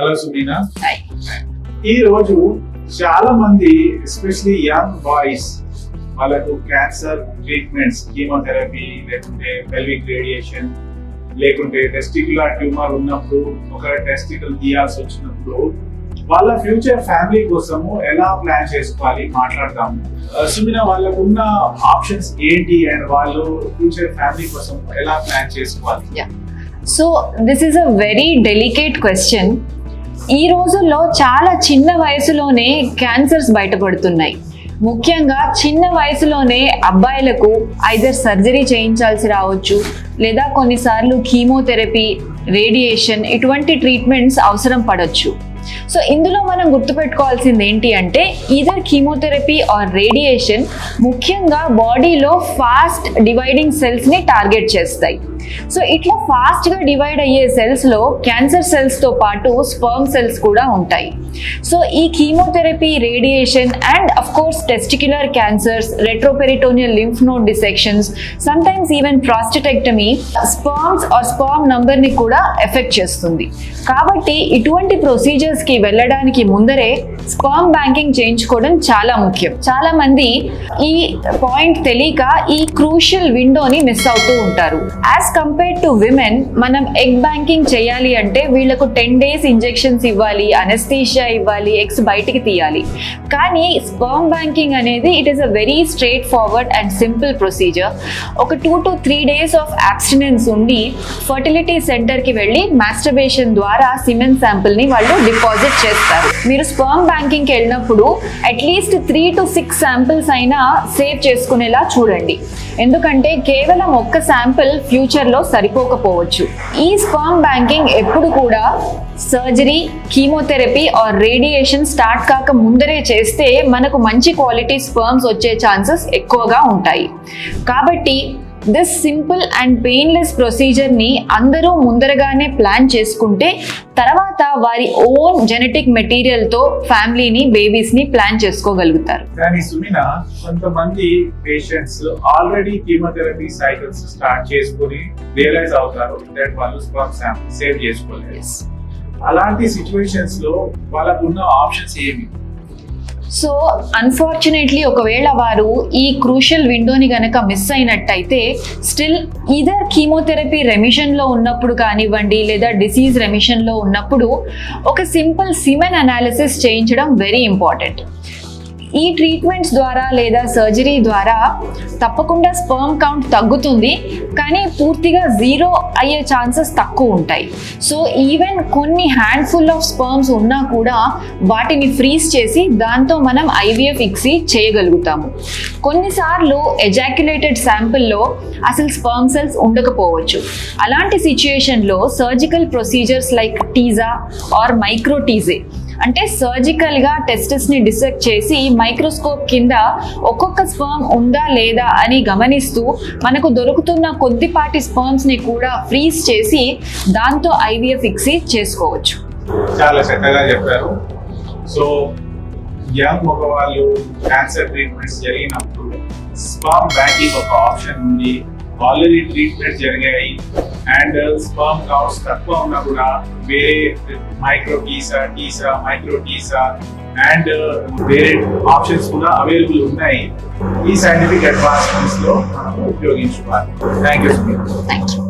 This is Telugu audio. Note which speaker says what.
Speaker 1: హలో సుమీనా.
Speaker 2: హాయ్.
Speaker 1: ఈ రోజు చాలా మంది ఎస్పెషల్లీ యంగ్ బాయ్స్ వాళ్ళకు క్యాన్సర్ ట్రీట్మెంట్స్, కీమోథెరపీ లేకుంటే పెల్విక్ రేడియేషన్ లేకుంటే టెస్టిక్యులర్ ట్యూమర్ ఉన్నప్పుడు ఒక టెస్టికల్ తీయాల్సి వచ్చినప్పుడు వాళ్ళ ఫ్యూచర్ ఫ్యామిలీ కోసము ఎలా ప్లాన్ చేసుకోవాలి మాట్లాడదాము. సుమీనా, వాళ్ళకు ఉన్న ఆప్షన్స్ ఏంటి అండ్ వాళ్ళు ఫ్యూచర్ ఫ్యామిలీ కోసం ఎలా ప్లాన్ చేసుకోవాలి?
Speaker 2: So this is a very delicate question. ఈ రోజుల్లో చాలా చిన్న వయసులోనే క్యాన్సర్స్ బయటపడుతున్నాయి. ముఖ్యంగా చిన్న వయసులోనే అబ్బాయిలకు ఐదర్ సర్జరీ చేయించాల్సి రావచ్చు, లేదా కొన్నిసార్లు కీమోథెరపీ, రేడియేషన్ ఇటువంటి ట్రీట్మెంట్స్ అవసరం పడవచ్చు. సో ఇందులో మనం గుర్తుపెట్టుకోవాల్సింది ఏంటి అంటే, ఈదర్ కీమోథెరపీ ఆర్ రేడియేషన్ ముఖ్యంగా బాడీలో ఫాస్ట్ డివైడింగ్ సెల్స్ని టార్గెట్ చేస్తాయి. సో ఇట్లా ఫాస్ట్గా డివైడ్ అయ్యే సెల్స్లో క్యాన్సర్ సెల్స్తో పాటు స్పర్మ్ సెల్స్ కూడా ఉంటాయి. సో ఈ chemotherapy, radiation and of course testicular cancers, retroperitoneal lymph node dissections, sometimes even prostatectomy sperms or sperm నంబర్ని కూడా ఎఫెక్ట్ చేస్తుంది. కాబట్టి ఇటువంటి ప్రొసీజర్స్కి వెళ్ళడానికి ముందరే స్పర్మ్ బ్యాంకింగ్ చేయించుకోవడం చాలా ముఖ్యం. చాలా మంది ఈ పాయింట్ తెలియక ఈ క్రూషియల్ విండోని మిస్ అవుతూ ఉంటారు. యాజ్ కంపేర్ టు విమెన్, మనం ఎగ్ బ్యాంకింగ్ చేయాలి అంటే వీళ్ళకు 10 days ఇంజెక్షన్స్ ఇవ్వాలి, అనెస్థీషియా ఇవ్వాలి, ఎగ్స్ బయటికి తీయాలి. కానీ స్పర్మ్ బ్యాంకింగ్ అనేది it is a very straight forward and simple procedure. ఒక 2 to 3 days ఆఫ్ అబ్స్టినెన్స్ ఉండి ఫర్టిలిటీ సెంటర్కి వెళ్ళి మాస్టర్బేషన్ ద్వారా సిమెన్ శాంపుల్ని వాళ్ళు డిపాజిట్ చేస్తారు. మీరు స్పర్మ్ బ్యాంకింగ్కి వెళ్ళినప్పుడు అట్లీస్ట్ 3 to 6 శాంపిల్స్ అయినా సేవ్ చేసుకునేలా చూడండి. ఎందుకంటే కేవలం ఒక్క శాంపిల్ ఫ్యూచర్లో సరిపోకపోవచ్చు. ఈ స్పర్మ్ బ్యాంకింగ్ ఎప్పుడు కూడా surgery, chemotherapy are radiation start కాక ముందరే చేస్తే మనకు మంచి క్వాలిటీ స్పర్మ్స్ వచ్చే ఛాన్సెస్ ఎక్కువగా ఉంటాయి. కాబట్టి దిస్ సింపుల్ అండ్ పెయిన్లెస్ ప్రొసీజర్ని అందరూ ముందరగానే ప్లాన్ చేసుకుంటే తర్వాత వారి ఓన్ జెనెటిక్ మెటీరియల్తో ఫ్యామిలీని, బేబీస్ని ప్లాన్ చేసుకోగలుగుతారు.
Speaker 1: కానీ సుమీనా, కొంతమంది patients already chemotherapy cycles start చేసుకుని రియలైజ్ అవుతారు దట్ వాళ్ళు స్పర్మ్ శాంపుల్ సేవ్ చేసుకోలేదు. అలాంటి సిచ్యువేషన్స్ లో వాళ్ళకు ఉన్న ఆప్షన్స్ ఏమి?
Speaker 2: సో అన్ఫార్చునేట్లీ ఒకవేళ వారు ఈ క్రూషియల్ విండోని గనక మిస్ అయినట్టయితే స్టిల్ ఈదర్ కీమోథెరపీ రెమిషన్లో ఉన్నప్పుడు కానివ్వండి, లేదా డిసీజ్ రెమిషన్లో ఉన్నప్పుడు ఒక సింపుల్ సిమెన్ అనాలిసిస్ చేయించడం వెరీ ఇంపార్టెంట్. ఈ ట్రీట్మెంట్స్ ద్వారా లేదా సర్జరీ ద్వారా తప్పకుండా స్పర్మ్ కౌంట్ తగ్గుతుంది, కానీ పూర్తిగా 0 అయ్యే ఛాన్సెస్ తక్కువ ఉంటాయి. సో ఈవెన్ కొన్ని హ్యాండ్ఫుల్ ఆఫ్ స్పర్మ్స్ ఉన్నా కూడా వాటిని ఫ్రీజ్ చేసి దాంతో మనం IVF ఇక్సీ చేయగలుగుతాము. కొన్నిసార్లు ఎజాక్యులేటెడ్ శాంపిల్లో అసలు స్పర్మ్ సెల్స్ ఉండకపోవచ్చు. అలాంటి సిచ్యుయేషన్లో surgical procedures like teaser are మైక్రోటీజే, అంటే సర్జికల్గా టెస్టిస్ని డిసెక్ట్ చేసి మైక్రోస్కోప్ కింద ఒక్కొక్క స్పర్మ్ ఉందా లేదా అని గమనిస్తూ మనకు దొరుకుతున్న కొద్దిపాటి స్పర్మ్స్ని కూడా ఫ్రీజ్ చేసి దాంతో IVF ఇక్సీ చేసుకోవచ్చు.
Speaker 1: చాలా చక్కగా చెప్పారు. సో యంగ్ మగవాళ్ళు క్యాన్సర్ ట్రీట్మెంట్స్ జరిగినప్పుడు స్పర్మ్ బ్యాంకింగ్ ఒక ఆప్షన్ ఉంది. ఆల్రెడీ ట్రీట్మెంట్ జరిగాయి అండ్ స్పర్మ్ కౌంట్స్ తక్కువ ఉన్నా కూడా వేరే మైక్రోటీసా, మైక్రోటీసా అండ్ వేరే ఆప్షన్స్ కూడా అవైలబుల్ ఉన్నాయి. ఈ సైంటిఫిక్ అడ్వాన్స్మెంట్స్ లో మనం ఉపయోగించుకోవాలి. Thank you.